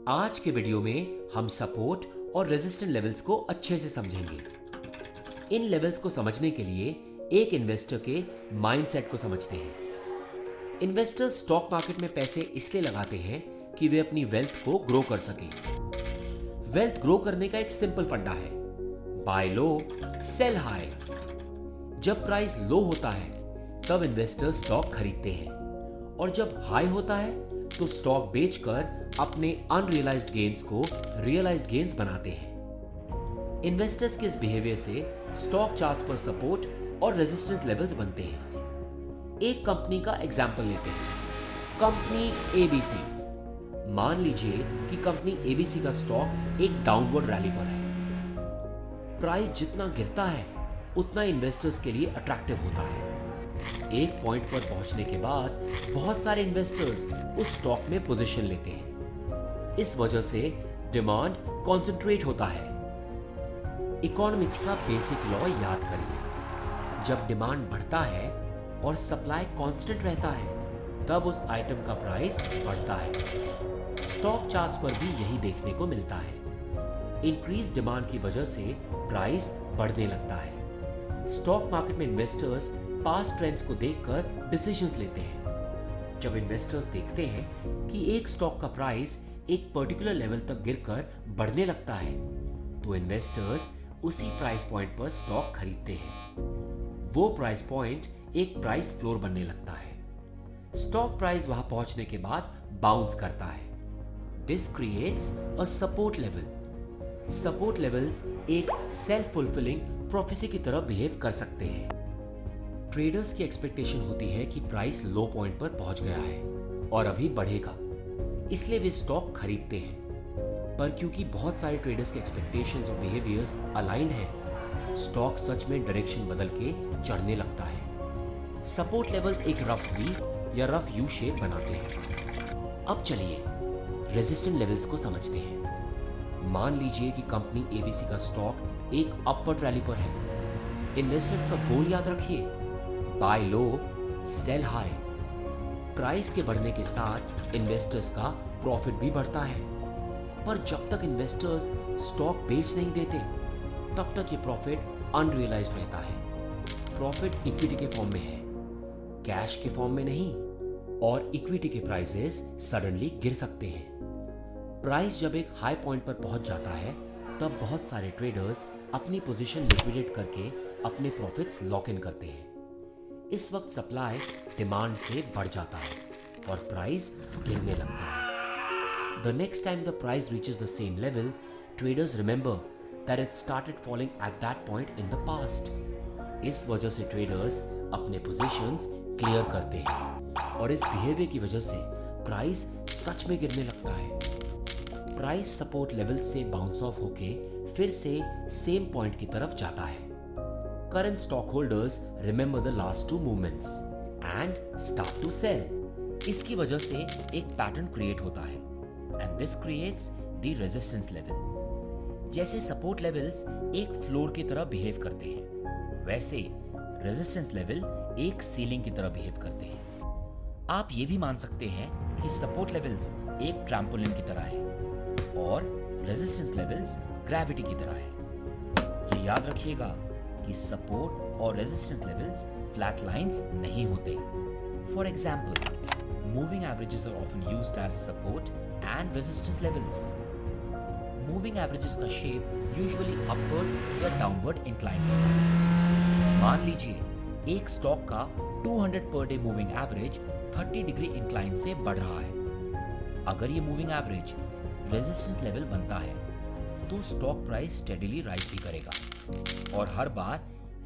आज के वीडियो में हम सपोर्ट और रेजिस्टेंस लेवल्स को अच्छे से समझेंगे। इन लेवल्स को समझने के लिए एक इन्वेस्टर के माइंडसेट को समझते हैं। इन्वेस्टर्स स्टॉक मार्केट में पैसे इसलिए लगाते हैं कि वे अपनी वेल्थ को ग्रो कर सकें। वेल्थ ग्रो करने का एक सिंपल फंडा है, बाय लो सेल हाई। जब प्राइस लो होता है तब इन्वेस्टर्स स्टॉक खरीदते हैं और जब हाई होता है तो स्टॉक बेचकर अपने अनरियलाइज्ड गेन्स को रियलाइज्ड गेन्स बनाते हैं। इन्वेस्टर्स के इस बिहेवियर से स्टॉक चार्ट्स पर सपोर्ट और रेजिस्टेंस लेवल्स बनते हैं। एक कंपनी का एग्जांपल लेते हैं, कंपनी एबीसी। मान लीजिए कि कंपनी एबीसी का स्टॉक एक डाउनवर्ड रैली पर है। प्राइस जितना गिरता है उतना इन्वेस्टर्स के लिए अट्रैक्टिव होता है। एक पॉइंट पर पहुंचने के बाद बहुत सारे इन्वेस्टर्स उस स्टॉक में पोजीशन लेते हैं। इस वजह से डिमांड कॉन्सेंट्रेट होता है। इकोनॉमिक्स का बेसिक लॉ याद करिए, जब डिमांड बढ़ता है और सप्लाई कांस्टेंट रहता है तब उस आइटम का प्राइस बढ़ता है। स्टॉक चार्ट्स पर भी यही देखने को मिलता है। इंक्रीज डिमांड की वजह से प्राइस बढ़ने लगता है। स्टॉक मार्केट में इन्वेस्टर्स पास्ट ट्रेंड्स को देखकर डिसीजंस लेते हैं। जब इन्वेस्टर्स देखते हैं कि एक स्टॉक का प्राइस एक पर्टिकुलर लेवल तक गिरकर बढ़ने लगता है तो इन्वेस्टर्स उसी प्राइस पॉइंट पर स्टॉक खरीदते हैं। वो प्राइस पॉइंट एक प्राइस फ्लोर बनने लगता है। स्टॉक प्राइस वहां पहुंचने के बाद बाउंस करता है। This creates a support level. Support levels एक सेल्फ फुलफिलिंग प्रोफेसी की तरह बिहेव कर सकते हैं। ट्रेडर्स की एक्सपेक्टेशन होती है कि प्राइस लो पॉइंट पर पहुंच गया है और अभी बढ़ेगा, इसलिए वे स्टॉक खरीदते हैं। पर क्योंकि बहुत सारे ट्रेडर्स के एक्सपेक्टेशंस और बिहेवियर्स अलाइंड हैं, स्टॉक सच में डायरेक्शन बदल के चढ़ने लगता है। सपोर्ट लेवल्स एक रफ वी या रफ यू शेप बनाते हैं। अब चलिए रेजिस्टेंस लेवल्स को समझते हैं। मान लीजिए कि कंपनी एबीसी का स्टॉक एक अपवर्ड रैली पर है। इन्वेस्टर्स का गोल याद रखिए, बाय लो सेल हाई। प्राइस के बढ़ने के साथ इन्वेस्टर्स का प्रॉफिट भी बढ़ता है, पर जब तक इन्वेस्टर्स स्टॉक बेच नहीं देते तब तक ये प्रॉफिट अनरियलाइज्ड रहता है। प्रॉफिट इक्विटी के फॉर्म में है, कैश के फॉर्म में नहीं, और इक्विटी के प्राइसेस सडनली गिर सकते हैं। प्राइस जब एक हाई पॉइंट पर पहुंच जाता है तब बहुत सारे ट्रेडर्स अपनी पोजीशन लिक्विडेट करके अपने प्रॉफिट्स लॉक इन करते हैं। इस वक्त सप्लाई डिमांड से बढ़ जाता है और प्राइस गिरने लगता है। The next time the price reaches the same level, traders remember that it started falling at that point in the past. इस वजह से ट्रेडर्स अपने पोजीशंस क्लियर करते हैं और इस बिहेवियर की वजह से प्राइस सच में गिरने लगता है। प्राइस सपोर्ट लेवल से बाउंस ऑफ होके फिर से सेम पॉइंट की तरफ जाता है। Current stockholders remember the last two movements and start to sell. इसकी वजह से एक पैटर्न क्रिएट होता है and this creates the resistance level. जैसे सपोर्ट लेवल्स एक फ्लोर की तरह बिहेव करते हैं, वैसे रेजिस्टेंस लेवल एक सीलिंग की तरह बिहेव करते हैं। आप ये भी मान सकते हैं कि सपोर्ट लेवल्स एक ट्रैम्पोलिन की तरह है और रेजिस्टेंस लेवल्स ग्रेविटी की तरह है। ये याद रखिएगा कि सपोर्ट और रेजिस्टेंस लेवल्स फ्लैट लाइंस नहीं होते। For example, moving averages are often used as support and resistance levels. Moving averages का शेप यूजुअली अपवर्ड या डाउनवर्ड इंक्लाइन होता है। मान लीजिए एक स्टॉक का 200 पर day moving average 30 degree incline से बढ़ रहा है। अगर ये मूविंग एवरेज रेजिस्टेंस लेवल बनता है तो स्टॉक प्राइस स्टेडीली राइज भी करेगा और हर बार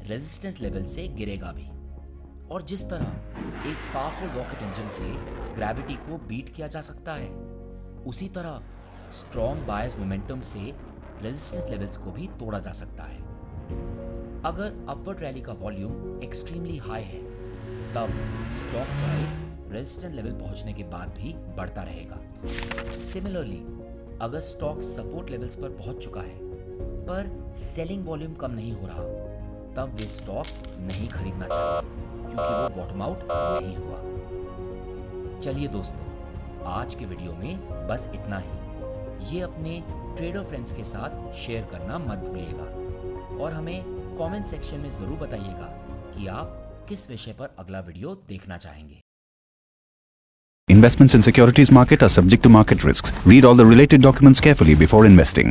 रेजिस्टेंस लेवल से गिरेगा भी। और जिस तरह एक पावरफुल रॉकेट इंजन से ग्रेविटी को बीट किया जा सकता है, उसी तरह स्ट्रॉन्ग बायस मोमेंटम से रेजिस्टेंस लेवल्स को भी तोड़ा जा सकता है। अगर अपवर्ड रैली का वॉल्यूम एक्सट्रीमली हाई है तब स्टॉक प्राइस रेजिस्टेंस लेवल पहुंचने के बाद भी बढ़ता रहेगा। सिमिलरली, अगर स्टॉक सपोर्ट लेवल्स पर पहुंच चुका है पर सेलिंग वॉल्यूम कम नहीं हो रहा, तब वे स्टॉक नहीं खरीदना चाहिए क्योंकि वो बॉटम आउट नहीं हुआ। चलिए दोस्तों, आज के वीडियो में बस इतना ही। ये अपने ट्रेडर फ्रेंड्स के साथ शेयर करना मत भूलिएगा और हमें कमेंट सेक्शन में ज़रूर बताइएगा कि आप किस विषय पर अगला वीडियो देखना चाहेंगे। Investments in securities market are subject to market risks. Read all the related documents carefully before investing.